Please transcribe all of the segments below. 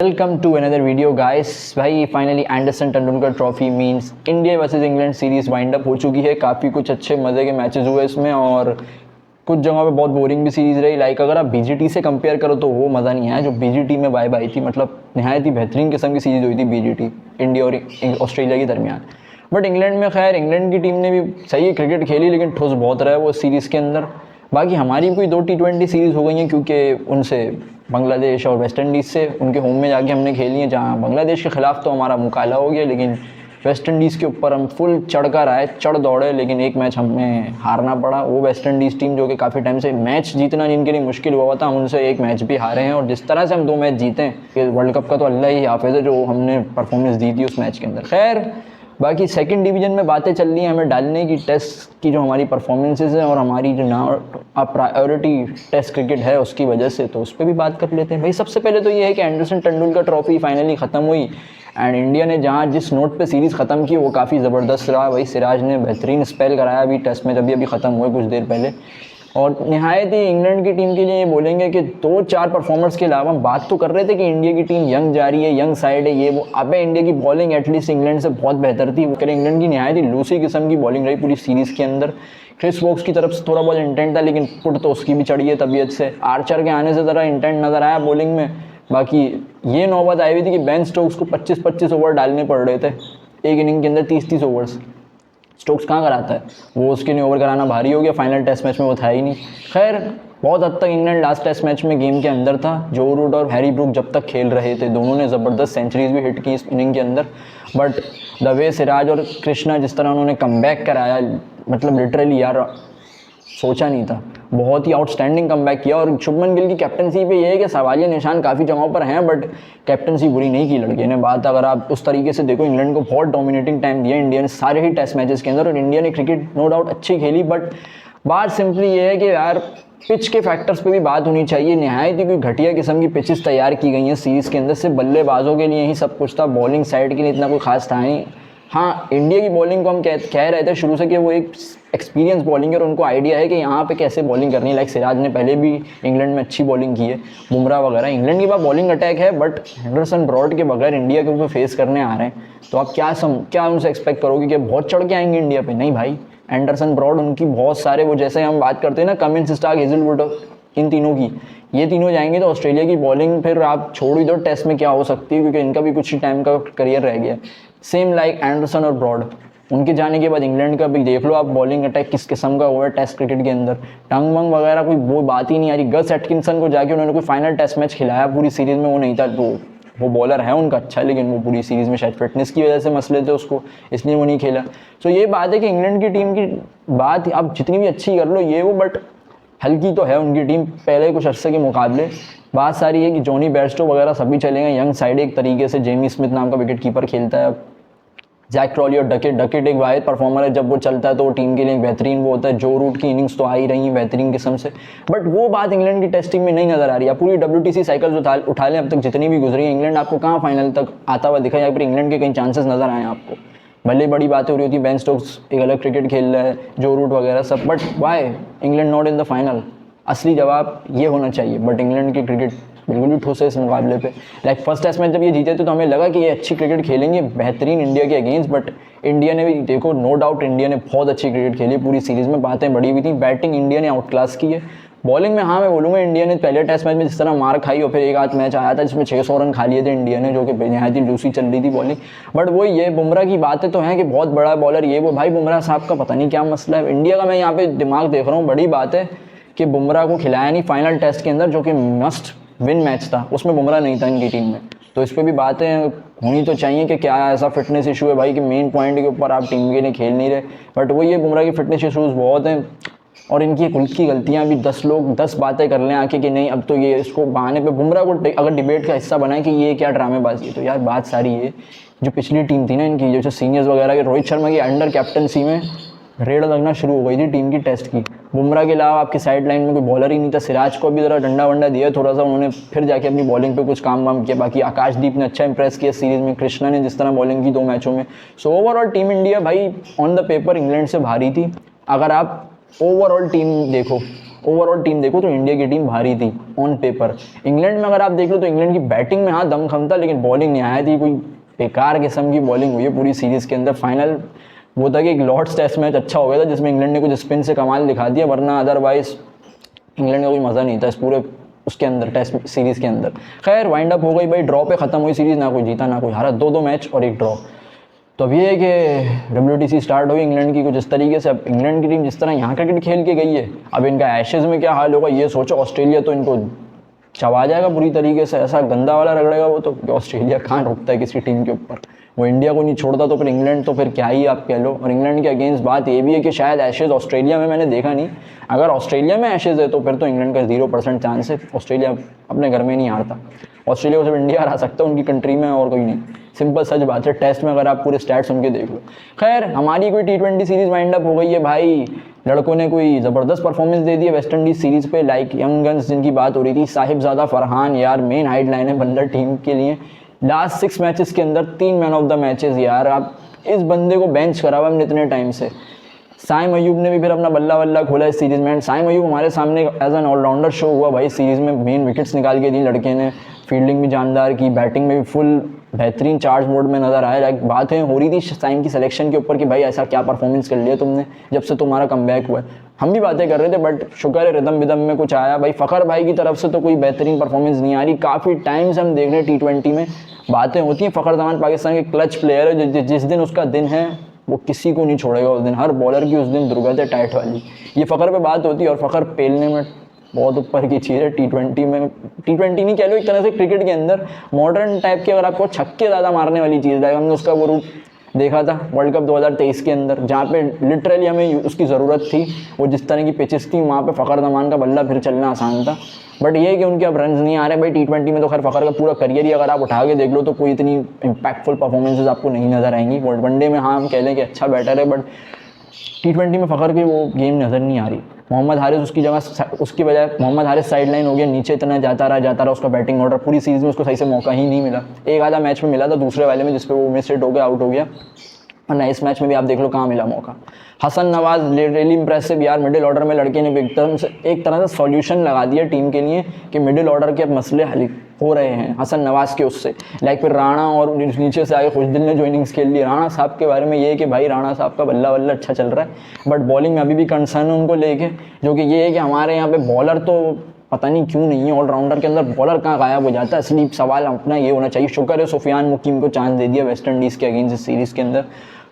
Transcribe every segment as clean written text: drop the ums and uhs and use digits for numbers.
Welcome to another video guys. भाई finally Anderson Tendulkar trophy means India versus England series wind up हो चुकी है। काफ़ी कुछ अच्छे मज़े के मैचेस हुए इसमें और कुछ जगहों पे बहुत बोरिंग भी सीरीज़ रही। लाइक अगर आप बीजीटी से कंपेयर करो तो वो मज़ा नहीं आया जो बीजीटी में वाइब आई थी। मतलब नहायत ही बेहतरीन किस्म की सीरीज़ हुई थी बीजीटी इंडिया और ऑस्ट्रेलिया के दरमियान। बट इंग्लैंड में खैर इंग्लैंड की टीम ने भी सही क्रिकेट खेली लेकिन ठुस बहुत रहा है वो सीरीज़ के अंदर। बाकी हमारी कोई 2 T20 सीरीज़ हो गई हैं क्योंकि उनसे बांग्लादेश और वेस्ट इंडीज़ से उनके होम में जाके हमने खेली है, जहाँ बांग्लादेश के ख़िलाफ़ तो हमारा मुकाबला हो गया लेकिन वेस्ट इंडीज़ के ऊपर हम फुल चढ़ कर आए, चढ़ दौड़े, लेकिन एक मैच हमें हारना पड़ा। वो वेस्ट इंडीज़ टीम जो कि काफ़ी टाइम से मैच जीतना जिनके लिए मुश्किल हुआ था, हम उनसे एक मैच भी हारे हैं। और जिस तरह से हम 2 मैच जीते हैं वर्ल्ड कप का तो अल्लाह ही हाफ़िज़ है जो हमने परफॉर्मेंस दी थी उस मैच के अंदर। खैर बाकी सेकंड डिवीज़न में बातें चल रही हैं हमें डालने की टेस्ट की, जो हमारी परफॉर्मेंसेस हैं और हमारी जो ना प्रायोरिटी टेस्ट क्रिकेट है उसकी वजह से, तो उस पर भी बात कर लेते हैं। भाई सबसे पहले तो ये है कि एंडरसन तेंदुलकर ट्रॉफी फाइनली ख़त्म हुई एंड इंडिया ने जहाँ जिस नोट पे सीरीज़ ख़त्म की वो काफ़ी ज़बरदस्त रहा। भाई सिराज ने बेहतरीन स्पेल कराया अभी टेस्ट में, अभी ख़त्म हुए कुछ देर पहले। और नहायत ही इंग्लैंड की टीम के लिए ये बोलेंगे कि 2-4 परफॉर्मर्स के अलावा हम बात तो कर रहे थे कि इंडिया की टीम यंग जा रही है, यंग साइड है, ये वो। अबे इंडिया की बॉलिंग एटलीस्ट इंग्लैंड से बहुत बेहतर थी। इंग्लैंड की नहायत ही लूसी किस्म की बॉलिंग रही पूरी सीरीज़ के अंदर। क्रिस वोक्स की तरफ से थोड़ा बहुत इंटेंट था लेकिन पुट तो उसकी भी चढ़ी है तबीयत से। आर्चर के आने से ज़रा इंटेंट नज़र आया बॉलिंग में। बाकी ये नौबत आई हुई थी कि बेन स्टोक्स को 25-25 ओवर डालने पड़ रहे थे एक इनिंग के अंदर, 30-30 ओवर्स। स्टोक्स कहाँ कराता है, वो उसके लिए ओवर कराना भारी हो गया। फाइनल टेस्ट मैच में वो था ही नहीं। खैर बहुत हद तक इंग्लैंड लास्ट टेस्ट मैच में गेम के अंदर था। जो रूट और हैरी ब्रूक जब तक खेल रहे थे दोनों ने ज़बरदस्त सेंचुरीज भी हिट की इस इनिंग के अंदर। बट द वे सिराज और कृष्णा जिस तरह उन्होंने कमबैक कराया, मतलब लिटरली यार सोचा नहीं था, बहुत ही आउटस्टैंडिंग कमबैक किया। और शुभमन गिल की कैप्टनसी पे ये है कि सवालिया निशान काफ़ी जगहों पर हैं बट कैप्टनसी बुरी नहीं की लड़के ने। बात अगर आप उस तरीके से देखो, इंग्लैंड को बहुत डोमिनेटिंग टाइम दिया इंडिया ने सारे ही टेस्ट मैचेस के अंदर, और इंडिया ने क्रिकेट नो डाउट अच्छी खेली। बट बात सिंपली ये है कि यार पिच के फैक्टर्स पे भी बात होनी चाहिए। नहायत ही कोई घटिया किस्म की पिचेस तैयार की गई हैं सीरीज़ के अंदर, से बल्लेबाजों के लिए ही सब कुछ था, बॉलिंग साइड के लिए इतना कोई खास था नहीं। हाँ, इंडिया की बॉलिंग को हम कह रहे थे शुरू से कि वो एक एक्सपीरियंस बॉलिंग है और उनको आइडिया है कि यहाँ पे कैसे बॉलिंग करनी है। लाइक सिराज ने पहले भी इंग्लैंड में अच्छी बॉलिंग की है, बुमराह वगैरह। इंग्लैंड के पास बॉलिंग अटैक है बट हेंडरसन ब्रॉड के बगैर इंडिया के ऊपर फेस करने आ रहे हैं, तो आप क्या उनसे एक्सपेक्ट करोगे कि बहुत चढ़ के आएंगे इंडिया पे? नहीं भाई, एंडरसन ब्रॉड उनकी बहुत सारे, वो जैसे हम बात करते हैं ना कमिंस, स्टार्क, हेजलवुड, इन तीनों की, ये तीनों जाएंगे तो ऑस्ट्रेलिया की बॉलिंग फिर आप छोड़ ही दो टेस्ट में क्या हो सकती है, क्योंकि इनका भी कुछ ही टाइम का करियर रह गया। सेम लाइक एंडरसन और ब्रॉड, उनके जाने के बाद इंग्लैंड का भी देख लो आप, बॉलिंग अटैक किस किस्म का हुआ है टेस्ट क्रिकेट के अंदर। टंग मंग वगैरह कोई वो बात ही नहीं आ रही। गस एटकिंसन को जाके उन्होंने कोई फाइनल टेस्ट मैच खिलाया पूरी सीरीज़ में, वो नहीं था। तो वो बॉलर है उनका अच्छा, लेकिन वो पूरी सीरीज़ में शायद फिटनेस की वजह से मसले थे उसको, इसलिए वो नहीं खेला। तो ये बात है कि इंग्लैंड की टीम की बात आप जितनी भी अच्छी कर लो ये वो, बट हल्की तो है उनकी टीम पहले कुछ अरसे के मुकाबले। बात सारी है कि जॉनी बेयरस्टो वगैरह सभी चलेंगे यंग साइड एक तरीके से। जेमी स्मिथ नाम का विकेट कीपर खेलता है, जैक क्रॉली और डकेट एक वाहिद परफॉर्मर है। जब वो चलता है तो वो टीम के लिए एक बेहतरीन वो होता है। जो रूट की इनिंग्स तो आ ही रही हैं बेहतरीन किस्म से, बट वो बात इंग्लैंड की टेस्टिंग में नहीं नज़र आ रही है। पूरी WTC साइकिल्स उठा लें अब तक जितनी भी गुजरी है, इंग्लैंड आपको कहाँ फाइनल तक आता हुआ दिखा, या फिर इंग्लैंड के कई चांसेस नज़र आए आपको? भले बड़ी बातें हो रही होती, बेन स्टोक्स एक अलग क्रिकेट खेल रहा है, जो रूट वगैरह सब, but why England not in the final? असली जवाब ये होना चाहिए। बट इंग्लैंड की क्रिकेट बिल्कुल भी ठोस है इस मुकाबले पे। लाइक फर्स्ट टेस्ट मैच जब ये जीते थे तो हमें लगा कि ये अच्छी क्रिकेट खेलेंगे बेहतरीन इंडिया के अगेंस्ट, बट इंडिया ने भी देखो, नो डाउट इंडिया ने बहुत अच्छी क्रिकेट खेली पूरी सीरीज़ में, बातें बड़ी हुई थी। बैटिंग इंडिया ने आउट क्लास की है। बॉलिंग में हाँ मैं बोलूँगा इंडिया ने पहले टेस्ट मैच में जिस तरह मार खाई, और फिर एक आध मैच आया था जिसमें 600 रन खा लिए थे इंडिया ने, जो कि नहायत ही लूसी चल रही थी बॉलिंग। बट वो ये बुमराह की बातें तो हैं कि बहुत बड़ा बॉलर ये वो। भाई बुमराह साहब का पता नहीं क्या मसला है इंडिया का, मैं यहाँ पे दिमाग देख रहा हूँ। बड़ी बात है कि बुमराह को खिलाया नहीं फाइनल टेस्ट के अंदर, जो कि मस्ट विन मैच था, उसमें बुमराह नहीं था इनकी टीम में। तो इस पर भी बातें होनी तो चाहिए कि क्या ऐसा फिटनेस इशू है भाई कि मेन पॉइंट के ऊपर आप टीम के लिए खेल नहीं रहे। बट वही है, बुमराह की फिटनेस इशूज़ बहुत हैं और इनकी खुद की गलतियां भी 10 लोग 10 बातें कर लें आके कि नहीं अब तो ये इसको बहाने पे बुमराह को अगर डिबेट का हिस्सा बनाए कि ये क्या ड्रामेबाजी है, तो यार बात सारी है जो पिछली टीम थी ना इनकी, जो सीनियर्स वगैरह के, रोहित शर्मा की अंडर कैप्टनसी में रेड लगना शुरू हो गई थी टीम की टेस्ट की। बुमराह के अलावा आपकी साइड लाइन में कोई बॉलर ही नहीं था। सिराज को भी ज़रा डंडा वंडा दिया थोड़ा सा उन्होंने, फिर जाके अपनी बॉलिंग पे कुछ काम वाम किया। बाकी आकाशदीप ने अच्छा इंप्रेस किया सीरीज़ में, कृष्णा ने जिस तरह बॉलिंग की 2 मैचों में। सो ओवरऑल टीम इंडिया भाई ऑन द पेपर इंग्लैंड से भारी थी। अगर आप ओवरऑल टीम देखो ओवरऑल टीम देखो तो इंडिया की टीम भारी थी ऑन पेपर। इंग्लैंड में अगर आप देख लो तो इंग्लैंड की बैटिंग में हाँ दम खम था, लेकिन बॉलिंग नहीं आया थी, कोई बेकार किस्म की बॉलिंग हुई है पूरी सीरीज़ के अंदर। फाइनल वो था कि एक लॉर्ड्स टेस्ट मैच अच्छा हो गया था जिसमें इंग्लैंड ने कुछ स्पिन से कमाल दिखा दिया, वरना अदरवाइज इंग्लैंड का कोई मज़ा नहीं था इस पूरे उसके अंदर टेस्ट सीरीज़ के अंदर। खैर वाइंड अप हो गई भाई, ड्रॉ पे ख़त्म हुई सीरीज़, ना कोई जीता ना कोई हारा, 2-2 मैच और 1 ड्रॉ। तो अब ये है कि WTC स्टार्ट हुई इंग्लैंड की कुछ इस तरीके से। अब इंग्लैंड की टीम जिस तरह यहाँ क्रिकेट खेल के गई है, अब इनका एशेज़ में क्या हाल होगा ये सोचो। ऑस्ट्रेलिया तो इनको चबा जाएगा पूरी तरीके से, ऐसा गंदा वाला रगड़ेगा वो तो, ऑस्ट्रेलिया कहाँ रुकता है किसी टीम के ऊपर, वो इंडिया को नहीं छोड़ता तो फिर इंग्लैंड तो फिर क्या ही आप कह लो। और इंग्लैंड के अगेंस्ट बात ये भी है कि शायद एशेज़ ऑस्ट्रेलिया में मैंने देखा नहीं, अगर ऑस्ट्रेलिया में एशेज़ है तो फिर तो इंग्लैंड का 0% चांस है। ऑस्ट्रेलिया अपने घर में नहीं हारता, ऑस्ट्रेलिया को सिर्फ इंडिया हरा सकता है उनकी कंट्री में, और कोई नहीं, सिंपल सच बात है। टेस्ट में अगर आप पूरे स्टैट्स उनके देख लो। खैर हमारी कोई T20 सीरीज़ वाइंड अप हो गई है भाई, लड़कों ने कोई ज़बरदस्त परफॉर्मेंस दे दी है वेस्ट इंडीज़ सीरीज़ पे, लाइक यंग गन्स जिनकी बात हो रही थी, साहिबजादा फरहान यार मेन हाइडलाइन है बंदर टीम के लिए। लास्ट 6 मैचेस के अंदर 3 मैन ऑफ द मैचेस यार, आप इस बंदे को बेंच करा हुआ हमने इतने टाइम से। साइम अयूब ने भी फिर अपना बल्ला बल्ला खोला इस सीरीज़ में। साइम अयूब हमारे सामने एज एन ऑलराउंडर शो हुआ भाई सीरीज़ में, मेन विकेट्स निकाल के दी लड़के ने, फील्डिंग भी जानदार की, बैटिंग में भी फुल बेहतरीन चार्ज मोड में नज़र आया। लाइक बातें हो रही थी साइम की सिलेक्शन के ऊपर कि भाई ऐसा क्या परफॉर्मेंस कर लिया तुमने जब से तुम्हारा कमबैक हुआ है, हम भी बातें कर रहे थे, बट शुक्र है रिदम विदम में कुछ आया भाई। फ़खर भाई की तरफ से तो कोई बेहतरीन परफॉर्मेंस नहीं आ रही, काफ़ी टाइम से हम देख रहे हैं T20 में बातें होती हैं। फ़खर जमान पाकिस्तान के क्लच प्लेयर है, जिस दिन उसका दिन है वो किसी को नहीं छोड़ेगा उस दिन, हर बॉलर की उस दिन दुर्गत है टाइट वाली। ये फ़खर पे बात होती है, और फ़खर पेलने में बहुत ऊपर की चीज़ है T20 में। T20 नहीं कह लो, एक तरह से क्रिकेट के अंदर मॉडर्न टाइप के, अगर आपको छक्के ज़्यादा मारने वाली चीज़ है, हमने उसका वो रूप देखा था वर्ल्ड कप 2023 के अंदर, जहाँ पे लिटरली हमें उसकी ज़रूरत थी। वो जिस तरह की पिचेस थी वहाँ पे फ़खर जमान का बल्ला फिर चलना आसान था, बट ये है कि उनके अब रन्स नहीं आ रहे भाई T20 में। तो खैर फ़खर का पूरा करियर ही अगर आप उठा के देख लो तो कोई इतनी इम्पैक्टफुल परफॉर्मेंसेज आपको नहीं नज़र आएंगी। वनडे में हाँ हम कह लें कि अच्छा बैटर है, बट T20 में फ़खर की वो गेम नज़र नहीं आ रही। मोहम्मद हारिस उसकी जगह, उसकी बजाय मोहम्मद हारिस साइडलाइन हो गया, नीचे इतना जाता रहा उसका बैटिंग ऑर्डर, पूरी सीरीज़ में उसको सही से मौका ही नहीं मिला। एक आधा मैच में मिला था दूसरे वाले में जिस पे वो मिस हिट हो गया, आउट हो गया, वरना इस मैच में भी आप देख लो कहाँ मिला मौका। हसन नवाज रियली इंप्रेसिव यार, मिडिल ऑर्डर में लड़के ने एक तरह से सॉल्यूशन लगा दिया टीम के लिए कि मिडिल ऑर्डर के अब मसले हल हो रहे हैं हसन नवाज के उससे। लाइक फिर राणा और नीचे से आगे खुशदिल ने जो इनिंग्स खेल ली। राणा साहब के बारे में ये है कि भाई राणा साहब का बल्ला बल्ला अच्छा चल रहा है, बट बॉलिंग में अभी भी कंसर्न है उनको लेके, जो कि ये है कि हमारे यहाँ पे बॉलर तो पता नहीं क्यों नहीं है, ऑलराउंडर के अंदर बॉलर कहाँ गायब हो जाता है। असली सवाल अपना ये होना चाहिए। शुक्र है सुफियान मुकीम को चांस दे दिया वेस्ट इंडीज़ के अगेंस्ट इस सीरीज़ के अंदर,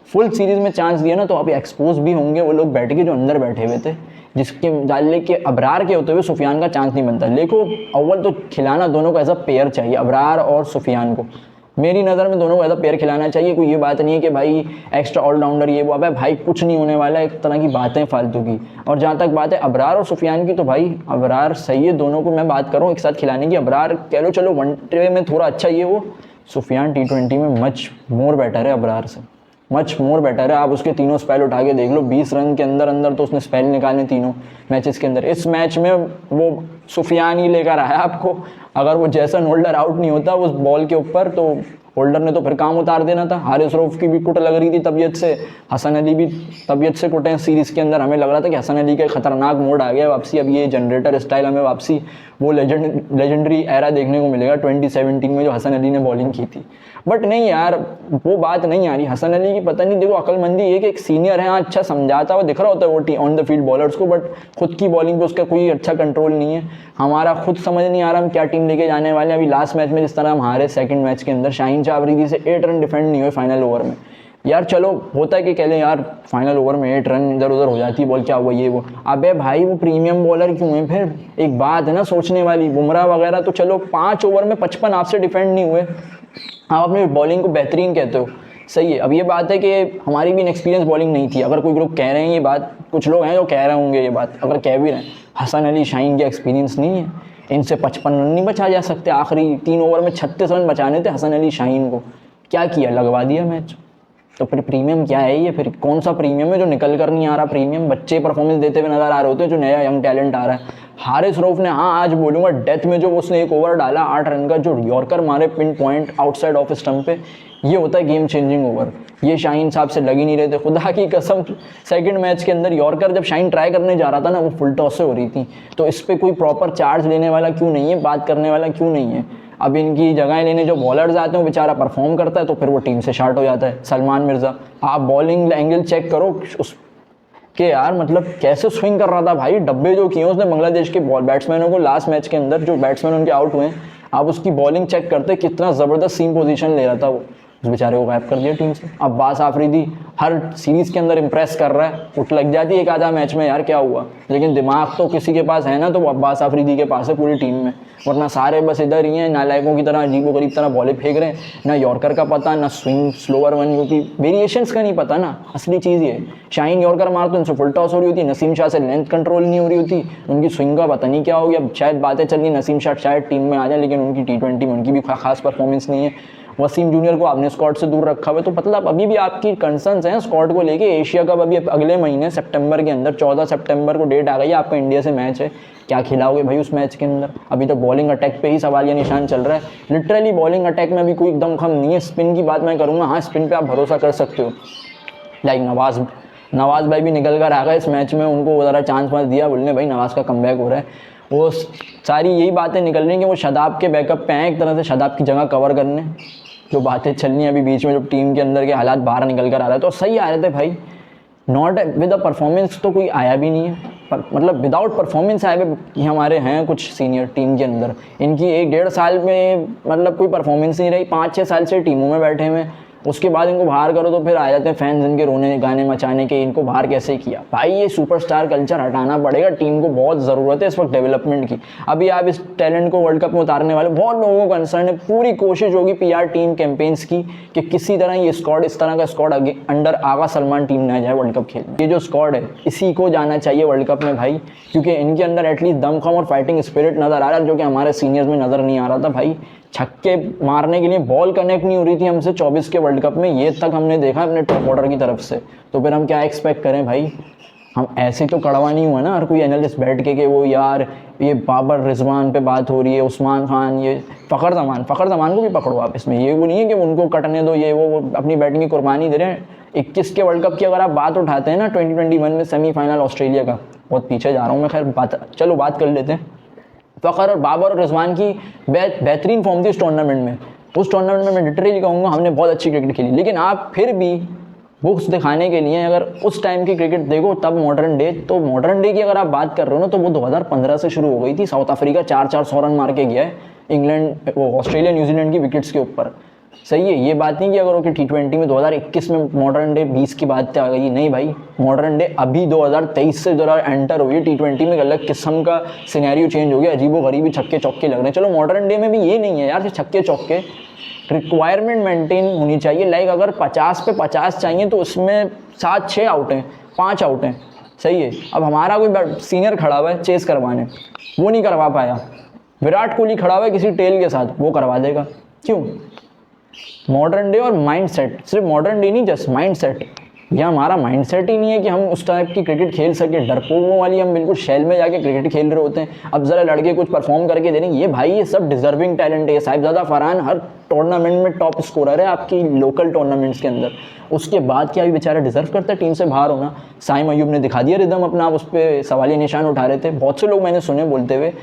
फुल सीरीज़ में चांस दिया ना, तो अभी एक्सपोज भी होंगे वो लोग बैठ के जो अंदर बैठे हुए थे, जिसके डालने के अबरार के होते हुए सुफियान का चांस नहीं बनता। देखो अव्वल तो खिलाना दोनों को एज अ पेयर चाहिए, अबरार और सुफियान को मेरी नज़र में दोनों को एज अ पेयर खिलाना चाहिए। कोई ये बात नहीं है कि भाई एक्स्ट्रा ऑलराउंडर ये वो, अब भाई कुछ नहीं होने वाला है, एक तरह की बातें फालतू की। और जहाँ तक बात है अबरार और सुफियान की, तो भाई अबरार सही है, दोनों को मैं बात करूँ एक साथ खिलाने की। अबरार कह लो चलो वनडे में थोड़ा अच्छा ही है वो, सुफियान T20 में मच मोर बेटर है अबरार से, मच मोर बेटर है। आप उसके तीनों स्पेल उठा के देख लो, 20 रन के अंदर अंदर तो उसने स्पेल निकाले तीनों मैचेस के अंदर। इस मैच में वो सुफियान ही लेकर आया आपको, अगर वो जैसन होल्डर आउट नहीं होता उस बॉल के ऊपर तो होल्डर ने तो फिर काम उतार देना था। हारिस रऊफ की भी कुट लग रही थी तबीयत से, हसन अली भी तबीयत से कुटे हैं सीरीज़ के अंदर। हमें लग रहा था कि हसन अली का खतरनाक मोड आ गया वापसी, अब ये जनरेटर स्टाइल हमें वापसी वो लेजेंडरी एरा देखने को मिलेगा 2017 में जो हसन अली ने बॉलिंग की थी। बट नहीं यार वो बात नहीं आ रही हसन अली की, पता नहीं। देखो अक्लमंदी ये कि एक सीनियर है, हाँ अच्छा समझाता हुआ दिख रहा होता है वो ऑन द फील्ड बॉलर्स को, बट खुद की बॉलिंग पे उसका कोई अच्छा कंट्रोल नहीं है। हमारा खुद समझ नहीं आ रहा हम क्या टीम लेके जाने वाले हैं। अभी लास्ट मैच में जिस तरह हम हारे सेकंड मैच के अंदर, शाहीन शाह अफरीदी से 8 रन डिफेंड नहीं हुए फाइनल ओवर में। यार चलो होता है कि कह लें यार फाइनल ओवर में 8 रन इधर उधर हो जाती है, बॉल क्या हुआ ये वो। अबे भाई वो प्रीमियम बॉलर क्यों है फिर, एक बात है ना सोचने वाली। बुमराह वगैरह तो चलो 5 ओवर में 55 आपसे डिफेंड नहीं हुए, आप अपनी बॉलिंग को बेहतरीन कहते हो, सही है। अब ये बात है कि हमारी भी इनएक्सपीरियंस बॉलिंग नहीं थी। अगर कोई लोग कह रहे हैं ये बात, कुछ लोग हैं जो कह रहे होंगे ये बात, अगर कह भी रहे हैं हसन अली शाहीन के एक्सपीरियंस नहीं है, इनसे 55 रन नहीं बचा जा सकते। आखिरी 3 ओवर में 36 रन बचाने थे हसन अली शाहीन को, क्या किया, लगवा दिया मैच। तो फिर प्रीमियम क्या है ये, फिर कौन सा प्रीमियम है जो निकल कर नहीं आ रहा। प्रीमियम बच्चे परफॉर्मेंस देते हुए नज़र आ रहे होते हैं, जो नया यंग टैलेंट आ रहा है। हारिस रऊफ ने, हाँ आज बोलूँगा, डेथ में जो उसने एक ओवर डाला 8 रन का, जो यॉर्कर मारे pin point outside off stump पे, ये होता है गेम चेंजिंग ओवर। ये शाहीन साहब से लग ही नहीं रहे थे, खुदा की कसम। सेकंड मैच के अंदर यॉर्कर जब शाहीन ट्राई करने जा रहा था ना, वो फुल टॉस से हो रही थी। तो इस पर कोई प्रॉपर चार्ज लेने वाला क्यों नहीं है, बात करने वाला क्यों नहीं है? अब इनकी जगह लेने जो बॉलर्स आते हैं वो बेचारा परफॉर्म करता है तो फिर वो टीम से शार्ट हो जाता है। सलमान मिर्ज़ा, आप बॉलिंग एंगल चेक करो उस के यार, मतलब कैसे स्विंग कर रहा था भाई। डब्बे जो किए उसने बांग्लादेश के बैट्समैनों को लास्ट मैच के अंदर, जो बैट्समैन उनके आउट हुए, आप उसकी बॉलिंग चेक करते कितना ज़बरदस्त सीम पोजीशन ले रहा था वो। उस बेचारे को गायब कर दिया टीम से। अब्बास आफरीदी हर सीरीज़ के अंदर इंप्रेस कर रहा है, उठ लग जाती है एक आधा मैच में, यार क्या हुआ, लेकिन दिमाग तो किसी के पास है ना, तो वो अब्बास आफरीदी के पास है पूरी टीम में। वरना सारे बस इधर ही हैं, नालायकों की तरह अजीबोगरीब तरह बॉलें फेंक रहे हैं, ना यॉर्कर का पता, ना स्विंग स्लोअर वन, क्योंकि वेरिएशंस का नहीं पता ना। असली चीज़ ये, शाहीन यॉर्कर मार तो उनसे फुल टॉस हो रही होती, नसीम शाह से लेंथ कंट्रोल नहीं हो रही होती, उनकी स्विंग का पता नहीं क्या हो गया। शायद बातें चल रही नसीम शाह शायद टीम में आ जाए, लेकिन उनकी T20 में उनकी भी खास परफॉर्मेंस नहीं है। वसीम जूनियर को आपने स्क्वाड से दूर रखा हुआ है, तो मतलब अभी भी आपकी कंसर्न्स हैं स्क्वाड को लेके। एशिया कप अभी अगले महीने सितंबर के अंदर, 14 सितंबर को डेट आ गई है, आपका इंडिया से मैच है। क्या खिलाओगे भाई उस मैच के अंदर? अभी तो बॉलिंग अटैक पे ही सवाल या निशान चल रहा है। लिटरली बॉलिंग अटैक में अभी कोई एकदम खम नहीं है। स्पिन की बात मैं करूँगा, हाँ स्पिन पे आप भरोसा कर सकते हो। लाइक नवाज भाई भी निकल कर आ गए इस मैच में, उनको ज़रा चांस वांस दिया, बोलने भाई नवाज का कमबैक हो रहा है। वो सारी यही बातें निकल रही हैं कि वो शादाब के बैकअप पे हैं, एक तरह से शादाब की जगह कवर करने। जो बातें चल रही हैं अभी बीच में, जो टीम के अंदर के हालात बाहर निकल कर आ रहे हैं, तो सही आ रहे थे भाई। नॉट विद अ परफॉर्मेंस तो कोई आया भी नहीं है, मतलब विदाउट परफॉर्मेंस आए हुए हमारे हैं कुछ सीनियर टीम के अंदर। इनकी 1-1.5 साल में मतलब कोई परफॉर्मेंस नहीं रही, 5-6 साल से टीमों में बैठे हुए। उसके बाद इनको बाहर करो तो फिर आ जाते हैं फैंस इनके रोने गाने मचाने के, इनको बाहर कैसे किया भाई। ये सुपरस्टार कल्चर हटाना पड़ेगा, टीम को बहुत ज़रूरत है इस वक्त डेवलपमेंट की। अभी आप इस टैलेंट को वर्ल्ड कप में उतारने वाले, बहुत लोगों को कंसर्न है। पूरी कोशिश होगी PR टीम कैंपेन्स की कि किसी तरह ये स्क्वाड, इस तरह का स्क्वाड अंडर आगा सलमान टीम ना जाए वर्ल्ड कप खेलने। ये जो स्क्वाड है इसी को जाना चाहिए वर्ल्ड कप में भाई, क्योंकि इनके अंदर एटलीस्ट दमखम और फाइटिंग स्पिरिट नज़र आ रहा है, जो कि हमारे सीनियर्स में नज़र नहीं आ रहा था भाई। छक्के मारने के लिए बॉल कनेक्ट नहीं हो रही थी हमसे 24 के वर्ल्ड कप में, ये तक हमने देखा अपने टॉप ऑर्डर की तरफ से। तो फिर हम क्या एक्सपेक्ट करें भाई? हम ऐसे तो कड़वा नहीं हुआ ना हर कोई एनालिस्ट बैठ के कि वो यार ये बाबर रिजवान पे बात हो रही है, उस्मान खान, ये फ़खर जमान को भी पकड़ो आप इसमें। ये वो नहीं है कि उनको कटने दो, ये वो अपनी बैटिंग की कुर्बानी दे रहे हैं। 21 के वर्ल्ड कप की अगर आप बात उठाते हैं ना, 2021 में सेमीफाइनल ऑस्ट्रेलिया का, बहुत पीछे जा रहा हूँ मैं, खैर बात कर लेते हैं। फ़खर और बाबर और रिजवान की बेहतरीन फॉर्म थी उस टूर्नामेंट में। उस टूर्नामेंट में मैं लिटरली कहूँगा हमने बहुत अच्छी क्रिकेट खेली, लेकिन आप फिर भी बुक्स दिखाने के लिए अगर उस टाइम की क्रिकेट देखो, तब मॉडर्न डे, तो मॉडर्न डे की अगर आप बात कर रहे हो ना, तो वो 2015 से शुरू हो गई थी। साउथ अफ्रीका 4-4 रन मार के गया है इंग्लैंड, वो ऑस्ट्रेलिया न्यूजीलैंड की विकेट्स के ऊपर। सही है, ये बात नहीं कि अगर ओके T20 में 2021 में मॉडर्न डे 20 की बात आ गई, नहीं भाई। मॉडर्न डे अभी 2023 से जरा एंटर हुई है T20 में, अलग किस्म का सिनेरियो चेंज हो गया, अजीबो गरीबी छक्के चौके लग रहे हैं। चलो मॉडर्न डे में भी ये नहीं है यार छक्के चौके, रिक्वायरमेंट मेंटेन होनी चाहिए। लाइक अगर 50 पे 50 चाहिए तो उसमें 7-6 आउट हैं, 5 आउट हैं, सही है। अब हमारा कोई सीनियर खड़ा हुआ है चेस करवाने, वो नहीं करवा पाया। विराट कोहली खड़ा हुआ है किसी टेल के साथ, वो करवा देगा। क्यों? मॉडर्न डे और माइंड सेट, सिर्फ मॉडर्न डे नहीं, जस्ट माइंड सेट। यह हमारा माइंड सेट ही नहीं है कि हम उस टाइप की क्रिकेट खेल सके। डरपोकों वाली हम बिल्कुल शैल में जाके क्रिकेट खेल रहे होते हैं। अब ज़रा लड़के कुछ परफॉर्म करके दे रहे हैं, ये भाई ये सब डिजर्विंग टैलेंट है। साहिबजादा फरहान हर टूर्नामेंट में टॉप स्कोरर है आपकी लोकल टूर्नामेंट्स के अंदर। उसके बाद क्या भी बेचारा डिजर्व करता है टीम से बाहर होना? साइम अयूब ने दिखा दिया रिदम अपना, आप उस पर सवालिया निशान उठा रहे थे। बहुत से लोग मैंने सुने बोलते हुए,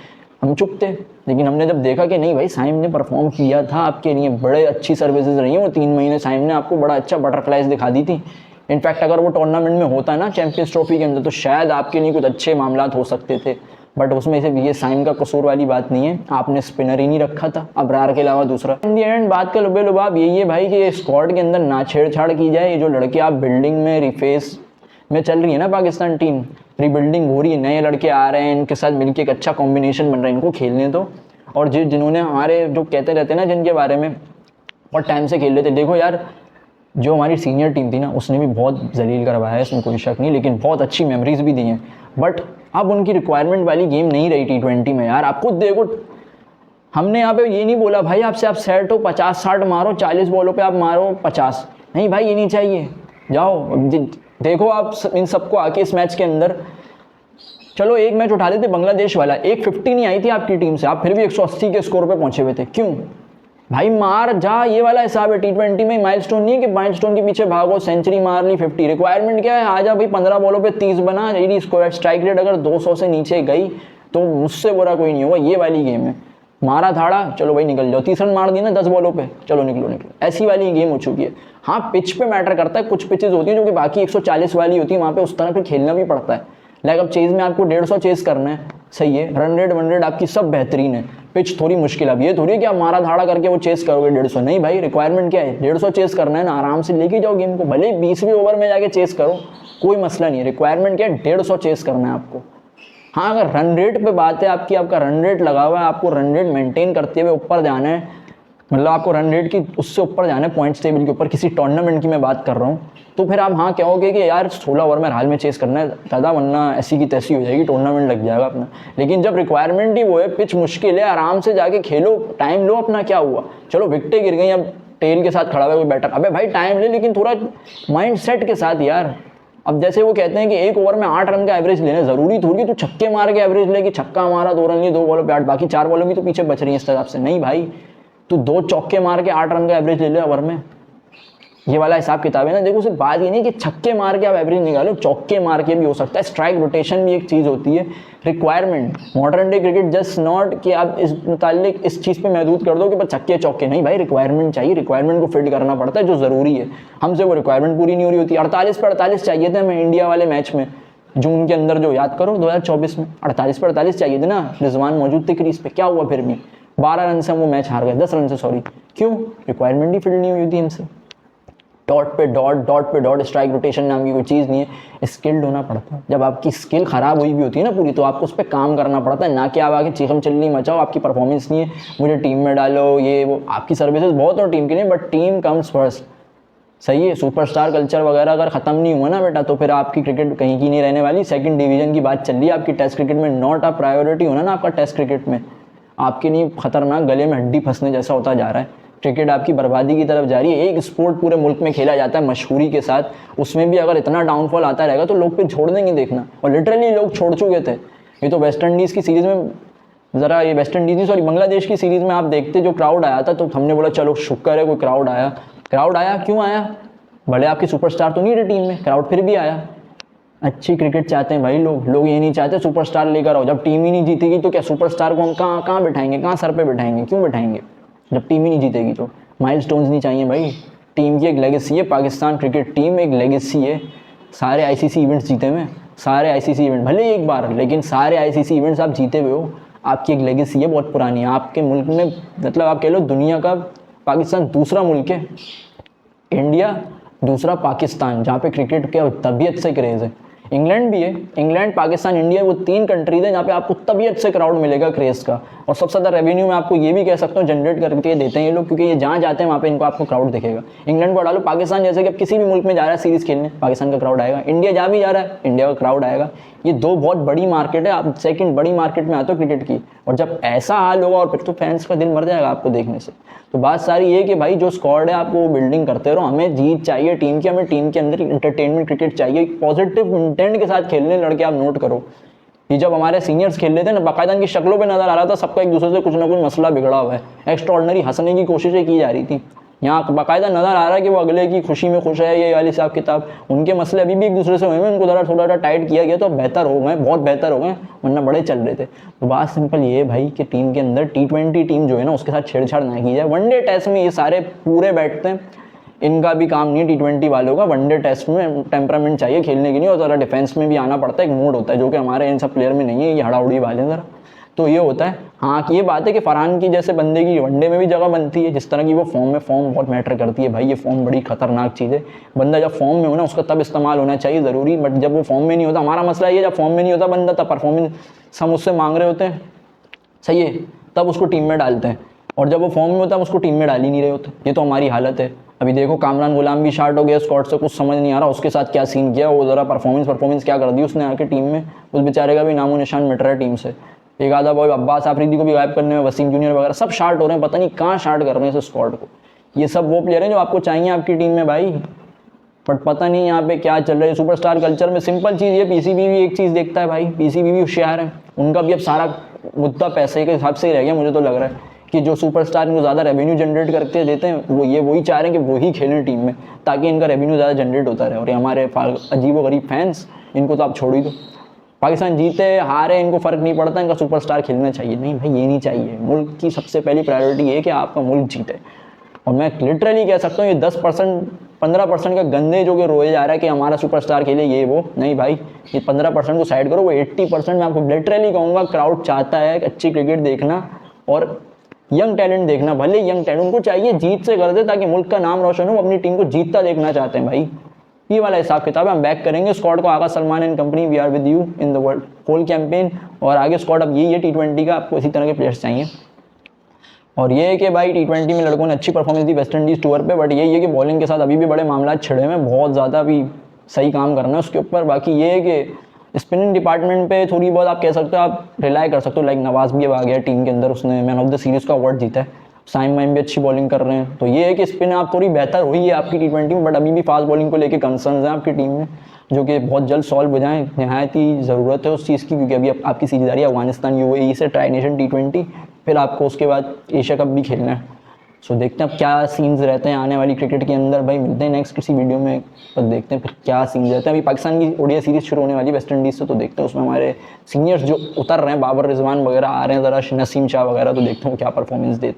हम चुप थे, लेकिन हमने जब देखा कि नहीं भाई साइम ने परफॉर्म किया था आपके लिए, बड़े अच्छी सर्विसेज रही हैं वो 3 महीने, साइम ने आपको बड़ा अच्छा बटरफ्लाइज दिखा दी थी। इनफैक्ट अगर वो टूर्नामेंट में होता ना चैंपियंस ट्रॉफी के अंदर, तो शायद आपके लिए कुछ अच्छे मामलात हो सकते थे। बट उसमें से ये साइम का कसूर वाली बात नहीं है, आपने स्पिनर ही नहीं रखा था अबरार के अलावा दूसरा। इन दी एंड बात का लुबे लुबाब यही है भाई कि स्क्वाड के अंदर ना छेड़छाड़ की जाए। ये जो लड़के आप बिल्डिंग में रिफेस में चल रही है ना पाकिस्तान टीम, रिबिल्डिंग हो रही है, नए लड़के आ रहे हैं, इनके साथ मिलकर एक अच्छा कॉम्बिनेशन बन रहा है, इनको खेलने दो। और जिन्होंने हमारे जो कहते रहते हैं ना, जिनके बारे में बहुत टाइम से खेल रहे थे, देखो यार जो हमारी सीनियर टीम थी ना, उसने भी बहुत जलील करवाया है, इसमें कोई शक नहीं, लेकिन बहुत अच्छी मेमोरीज भी दी हैं। बट अब उनकी रिक्वायरमेंट वाली गेम नहीं रही T20 में यार। आप खुद देखो, हमने यहाँ पे ये नहीं बोला भाई आपसे आप सेट हो 50-60 मारो, 40 बॉलों पे आप मारो 50, नहीं भाई ये नहीं चाहिए। जाओ देखो आप इन सबको आके इस मैच के अंदर चलो एक मैच उठा लेते बांग्लादेश वाला, 150 नहीं आई थी आपकी टीम से, आप फिर भी 180 के स्कोर पे पहुंचे हुए थे, क्यों भाई? मार जा, ये वाला हिसाब है। T20 में माइलस्टोन नहीं है कि माइलस्टोन के पीछे भागो, सेंचुरी मार ली 50, रिक्वायरमेंट क्या है? आजा भाई 15 बॉलों पे 30 बना, यही स्कोर। स्ट्राइक रेट अगर 200 से नीचे गई तो मुझसे बुरा कोई नहीं होगा, ये वाली गेम है। मारा धाड़ा, चलो भाई निकल जाओ, 30 रन मार दिए ना 10 बॉलों पे, चलो निकलो निकलो, ऐसी वाली गेम हो चुकी है। हाँ पिच पे मैटर करता है, कुछ पिचेज होती है जो कि बाकी 140 वाली होती है, वहाँ पे उस तरह पे खेलना भी पड़ता है। लाइक अब चेज में आपको 150 चेज करना है, सही है, रन रेट वन रेट आपकी सब बेहतरीन है, पिच थोड़ी मुश्किल। अब ये थोड़ी है कि आप मारा धाड़ा करके वो चेस करोगे 150, नहीं भाई, रिक्वायरमेंट क्या है? 150 चेस करना है ना, आराम से लेके जाओ गेम को, भले 20वें ओवर में जाके चेस करो, कोई मसला नहीं है। रिक्वायरमेंट क्या है? 150 चेस करना है आपको। हाँ अगर रन रेट पे बात है आपकी, आपका रन रेट लगा हुआ है, आपको रन रेट मेंटेन करते हुए ऊपर जाना है, मतलब आपको रन रेट की उससे ऊपर जाना है, पॉइंट्स टेबल के ऊपर, किसी टूर्नामेंट की मैं बात कर रहा हूँ, तो फिर आप हाँ कहोगे कि यार 16 ओवर में हाल में चेस करना है दादा, वरना ऐसी की तैसी हो जाएगी, टूर्नामेंट लग जाएगा अपना। लेकिन जब रिक्वायरमेंट ही वो है, पिच मुश्किल है, आराम से जाके खेलो, टाइम लो अपना, क्या हुआ? चलो विकेटें गिर गई, अब टेल के साथ खड़ा हुआ कोई बैटर, अबे भाई टाइम ले, लेकिन थोड़ा माइंड सेट के साथ यार। अब जैसे वो कहते हैं कि एक ओवर में 8 रन का एवरेज लेना, जरूरी थोड़ी तू छक्के मार के एवरेज ले, कि छक्का मारा 2 रन लिए 2 बॉलों पे 8, बाकी 4 बॉलों भी तो पीछे बच रही है इस हिसाब से, नहीं भाई, तू 2 चौके मार के 8 रन का एवरेज ले ले ओवर में, ये वाला हिसाब किताब है ना। देखो सिर्फ बात ये नहीं कि छक्के मार के आप एवरेज निकालो, चौके मार के भी हो सकता है। स्ट्राइक रोटेशन भी एक चीज़ होती है। Requirement modern day cricket just not कि आप इस मुतालिक इस चीज़ पे महदूद कर दो कि बस छक्के चौके, नहीं भाई, रिक्वायरमेंट चाहिए, रिक्वायरमेंट को फिल्ड करना पड़ता है जो ज़रूरी है। हमसे वो रिक्वायरमेंट पूरी नहीं हो रही होती। 48 पे 48 चाहिए थे हमें इंडिया वाले मैच में, जून के अंदर, जो याद करो 2024 में 48 पे 48 चाहिए थे ना, रिजवान मौजूद थे क्रीज पे, क्या हुआ फिर भी? 12 रन से हम वो मैच हार गए, 10 रन से, सॉरी, क्यों? रिक्वायरमेंट ही फिल्ड नहीं हुई थी हमसे। डॉट पे डॉट, स्ट्राइक रोटेशन नाम की कोई चीज़ नहीं है, स्किल्ड होना पड़ता है। जब आपकी स्किल ख़राब हुई भी होती है ना पूरी, तो आपको उस पर काम करना पड़ता है, ना कि आप आगे चीखम चिल्ली मचाओ, आपकी परफॉर्मेंस नहीं है, मुझे टीम में डालो, ये वो। आपकी सर्विसेज बहुत हो टीम के लिए, बट टीम कम्स फर्स्ट, सही है। सुपरस्टार कल्चर वगैरह अगर ख़त्म नहीं हुआ ना बेटा, तो फिर आपकी क्रिकेट कहीं की नहीं रहने वाली। सेकंड डिवीज़न की बात चल रही है आपकी टेस्ट क्रिकेट में, नॉट अ प्रायोरिटी होना ना आपका टेस्ट क्रिकेट में, आपके लिए खतरनाक, गले में हड्डी फंसने जैसा होता जा रहा है। क्रिकेट आपकी बर्बादी की तरफ जा रही है। एक स्पोर्ट पूरे मुल्क में खेला जाता है मशहूरी के साथ, उसमें भी अगर इतना डाउनफॉल आता रहेगा तो लोग फिर छोड़ देंगे देखना, और लिटरली लोग छोड़ चुके थे। ये तो वेस्ट इंडीज़ की सीरीज़ में, ज़रा ये वेस्ट इंडीज़ नहीं, सॉरी, बांग्लादेश की सीरीज़ में आप देखते जो क्राउड आया था, तो हमने बोला चलो शुक्र है कोई क्राउड आया। क्राउड आया, क्यों आया? भले आपकी सुपरस्टार तो नहीं रही टीम में, क्राउड फिर भी आया। अच्छी क्रिकेट चाहते हैं भाई लोग ये नहीं चाहते सुपरस्टार लेकर आओ। जब टीम ही नहीं जीतेगी तो क्या सुपरस्टार को हम कहाँ बैठाएंगे, कहाँ सर पे बैठाएंगे, क्यों बैठाएंगे जब टीम ही नहीं जीतेगी? तो माइलस्टोन्स नहीं चाहिए भाई, टीम की एक लेगेसी है। पाकिस्तान क्रिकेट टीम एक लेगेसी है, सारे आईसीसी इवेंट्स जीते हुए, सारे आईसीसी इवेंट, भले एक बार, लेकिन सारे आईसीसी इवेंट्स आप जीते हुए हो, आपकी एक लेगेसी है, बहुत पुरानी है आपके मुल्क में। मतलब आप कह लो दुनिया का पाकिस्तान दूसरा मुल्क है, इंडिया दूसरा पाकिस्तान, जहाँ पे क्रिकेट के तबीयत से क्रेज़ है। इंग्लैंड भी है, इंग्लैंड, पाकिस्तान, इंडिया, वो 3 कंट्रीज हैं जहाँ पे आपको तबीयत से क्राउड मिलेगा क्रेज़ का। और सबसे ज़्यादा रेवेन्यू में आपको ये भी कह सकता हूँ जनरेट करके देते हैं ये लोग, क्योंकि ये जहाँ जाते हैं वहाँ पे इनको आपको क्राउड दिखेगा। इंग्लैंड को डालो, पाकिस्तान जैसे कि अब किसी भी मुल्क में जा रहा है सीरीज़ खेलने, पाकिस्तान का क्राउड आएगा। इंडिया जहाँ भी जा रहा है, इंडिया का क्राउड आएगा। ये 2 बहुत बड़ी मार्केट है, आप सेकंड बड़ी मार्केट में आते हो क्रिकेट की, और जब ऐसा हाल होगा और फिर तो फैंस का दिल मर जाएगा आपको देखने से। तो बात सारी ये कि भाई जो स्क्वाड है आपको वो बिल्डिंग करते रहो, हमें जीत चाहिए टीम की, हमें टीम के अंदर इंटरटेनमेंट क्रिकेट चाहिए, पॉजिटिव इंटेंट के साथ खेलने लड़के। आप नोट करो, ये जब हमारे सीनियर्स खेल रहे थे ना, बाकायदा इनकी शक्लों पे नजर आ रहा था सबका एक दूसरे से कुछ ना कुछ मसला बिगड़ा हुआ है, एक्स्ट्राऑर्डिनरी हंसने की कोशिशें की जा रही थी। यहाँ बाकायदा नजर आ रहा है कि वो अगले की खुशी में खुश है, ये वाली हिसाब किताब। उनके मसले अभी भी एक दूसरे से हुए हैं, उनको थोड़ा टाइट किया गया तो बेहतर हो गए, बहुत बेहतर हो गए, वरना बड़े चल रहे थे। तो बात सिंपल ये है भाई कि टीम के अंदर T20 टीम जो है ना, उसके साथ छेड़छाड़ ना की जाए। वनडे टेस्ट में ये सारे पूरे बैठते हैं, इनका भी काम नहीं है T20 वालों का। वनडे टेस्ट में टेम्परामेंट चाहिए खेलने के लिए, और ज़रा डिफेंस में भी आना पड़ता है, एक मूड होता है जो कि हमारे इन सब प्लेयर में नहीं है, ये हड़ाउड़ी वाले हैं ज़रा। तो ये होता है। हाँ कि ये बात है कि फरहान की जैसे बंदे की वनडे में भी जगह बनती है, जिस तरह की वो फॉर्म बहुत मैटर करती है भाई। ये फॉर्म बड़ी खतरनाक चीज़ है। बंदा जब फॉर्म में हो ना, उसका तब इस्तेमाल होना चाहिए ज़रूरी, बट जब वो फॉर्म में नहीं होता, हमारा मसला ये, जब फॉर्म में नहीं होता बंदा, तब परफॉर्मेंस हम उससे मांग रहे होते हैं, सही है, तब उसको टीम में डालते हैं, और जब वो फॉर्म में होता है उसको टीम में डाल ही नहीं रहे होते। ये तो हमारी हालत है। अभी देखो कामरान गुलाम भी शार्ट हो गया स्क्वाड से, कुछ समझ नहीं आ रहा उसके साथ क्या सीन किया, वो ज़रा परफॉर्मेंस क्या कर दी उसने आके टीम में, उस बेचारे का भी नामो निशान मिट रहा है टीम से। एक आधा बॉय अब्बास आफरीदी को भी गायब करने में, वसीम जूनियर वगैरह सब शार्ट हो रहे हैं, पता नहीं कहाँ शार्ट कर रहे हैं इस स्क्वाड को। ये सब वो प्लेयर हैं जो आपको चाहिए आपकी टीम में भाई। बट पता नहीं यहाँ पे क्या चल रहा है सुपरस्टार कल्चर में। सिंपल चीज़ ये, पीसीबी भी एक चीज़ देखता है भाई, पीसीबी भी होशियार है, उनका भी अब सारा मुद्दा पैसे के हिसाब से ही रह गया। मुझे तो लग रहा है कि जो सुपरस्टार इनको ज़्यादा रेवेन्यू जनरेट करके देते हैं वो ये वही चाह रहे हैं कि वही खेलें टीम में, ताकि इनका रेवेन्यू ज़्यादा जनरेट होता रहे। और ये हमारे अजीब व गरीब फैंस, इनको तो आप छोड़ ही दो। पाकिस्तान जीते हारे इनको फ़र्क नहीं पड़ता, इनका सुपरस्टार खेलना चाहिए। नहीं भाई, ये नहीं चाहिए। मुल्क की सबसे पहली प्रायोरिटी ये कि आपका मुल्क जीते। और मैं लिटरली कह सकता हूँ ये 10% 15% का गंदे जो कि रोए जा रहा है कि हमारा सुपरस्टार खेले ये वो, नहीं भाई, ये 15% को साइड करो, वो 80% मैं आपको लिटरली कहूँगा क्राउड चाहता है कि अच्छी क्रिकेट देखना और यंग टैलेंट देखना। भले यंग टैलेंट उनको चाहिए जीत से कर दे ताकि मुल्क का नाम रोशन हो, अपनी टीम को जीतता देखना चाहते हैं भाई। ये वाला हिसाब किताब है। हम बैक करेंगे स्क्वाड को, Agha Salman and company, we are with you in the world whole campaign. और आगे स्क्वाड अब यही है T20 का, आपको इसी तरह के प्लेयर्स चाहिए। और ये है कि भाई T20 में लड़कों ने अच्छी परफॉर्मेंस दी वेस्ट इंडीज़ टूर पे, बट यही है कि बॉलिंग के साथ अभी भी बड़े मामला छिड़े हुए हैं, बहुत ज़्यादा अभी सही काम करना है उसके ऊपर। बाकी ये है कि स्पिनिंग डिपार्टमेंट पे थोड़ी बहुत आप कह सकते हो, आप रिलाई कर सकते हो। लाइक नवाज भी अब आ गया टीम के अंदर, उसने मैन ऑफ द सीरीज़ का अवार्ड जीता है। साइम वाइम भी अच्छी बॉलिंग कर रहे हैं, तो ये है कि स्पिन आप थोड़ी बेहतर हुई है आपकी T20 में, बट अभी भी फास्ट बॉलिंग को लेकर कंसर्न हैं आपकी टीम में, जो कि बहुत जल्द सॉल्व हो जाएँ। नहायत ही ज़रूरत है उस चीज़ की, क्योंकि अभी आपकी सीरीज आ रही है अफगानिस्तान UAE से, ट्राई नेशन T20, फिर आपको उसके बाद एशिया कप भी खेलना है। सो देखते हैं अब क्या सीन्स रहते हैं आने वाली क्रिकेट के अंदर। भाई मिलते हैं नेक्स्ट किसी वीडियो में, पर देखते हैं फिर क्या सीन्स रहते हैं। अभी पाकिस्तान की ODI सीरीज़ शुरू होने वाली वेस्ट इंडीज़ से, तो देखते हैं उसमें हमारे सीनियर्स जो उतर रहे हैं, बाबर रिजवान वगैरह आ रहे हैं, ज़रा नसीम शाह वगैरह, तो देखते हैं क्या परफॉर्मेंस देते हैं।